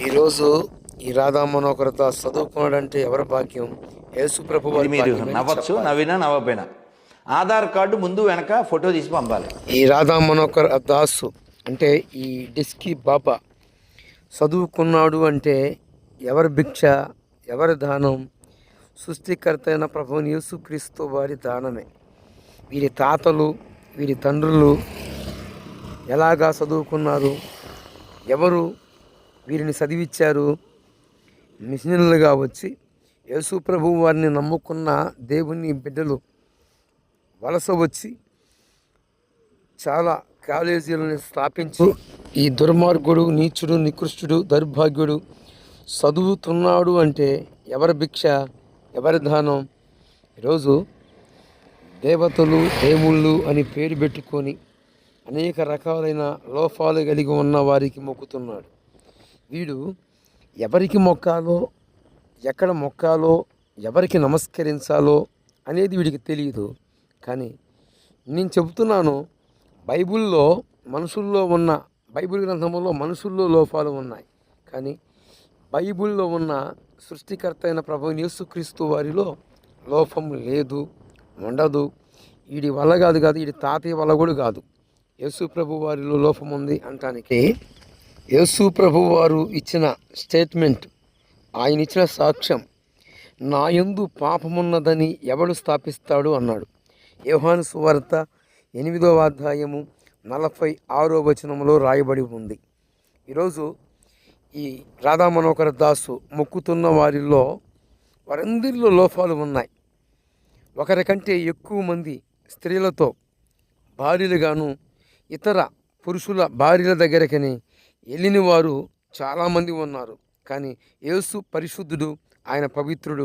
ఈరోజు ఈ రాధా మనోహర్ దాస్ చదువుకున్నాడంటే ఎవరి భాగ్యం? యేసు ప్రభు ఇది వారి మీరు భాగ్యం అని నవ్వచ్చు, చెప్పాలి. నవ్వినా నవ్వపోయినా ఆధార్ కార్డు ముందు వెనక ఫోటో తీసి పంపాలి. ఈ రాధా మనోహర్ దాసు అంటే ఈ డిస్కీ బాబా చదువుకున్నాడు అంటే ఎవరి భిక్ష, ఎవరి దానం? సృష్టికర్త అయిన ప్రభువుని యేసుక్రీస్తు వారి దానమే. వీరి తాతలు, వీరి తండ్రులు ఎలాగా చదువుకున్నారు? ఎవరు వీరిని చదివించారు? మిషనరీలుగా వచ్చి యేసు ప్రభు వారిని నమ్ముకున్న దేవుని బిడ్డలు వలస వచ్చి చాలా కాలేజీలను స్థాపించి ఈ దుర్మార్గుడు, నీచుడు, నికృష్టుడు, దౌర్భాగ్యుడు చదువుతున్నాడు అంటే ఎవరి భిక్ష, ఎవరి దానం? ఈరోజు దేవతలు, దేవుళ్ళు అని పేరు పెట్టుకొని అనేక రకాలైన లోపాలు కలిగి ఉన్న వారికి మొక్కుతున్నాడు. వీడు ఎవరికి మొక్కాలో, ఎక్కడ మొక్కాలో, ఎవరికి నమస్కరించాలో అనేది వీడికి తెలియదు. కానీ నేను చెబుతున్నాను, బైబిల్లో మనుషుల్లో ఉన్న బైబిల్ గ్రంథంలో మనుషుల్లో లోపాలు ఉన్నాయి. కానీ బైబిల్లో ఉన్న సృష్టికర్త అయిన ప్రభువు యేసుక్రీస్తు వారిలో లోపం లేదు, ఉండదు. వీడి వల్ల కాదు, వీడి తాతయ్య వల్ల కూడా కాదు. యేసు ప్రభు వారిలో లోపం ఉంది అంటానికి యేసు ప్రభు వారు ఇచ్చిన స్టేట్మెంట్, ఆయన ఇచ్చిన సాక్ష్యం, నా యందు పాపమున్నదని ఎవడు స్థాపిస్తాడు అన్నాడు. యోహాను సువార్త 8వ అధ్యాయము 46వ వచనంలో రాయబడి ఉంది. ఈరోజు ఈ రాధా మనోహర్ దాసు మొక్కుతున్న వారిలో వారందరిలో లోపాలు ఉన్నాయి. ఒకరికంటే ఎక్కువ మంది స్త్రీలతో భార్యలుగాను, ఇతర పురుషుల భార్యల దగ్గరకని వెళ్ళిన వారు చాలామంది ఉన్నారు. కానీ యేసు పరిశుద్ధుడు, ఆయన పవిత్రుడు,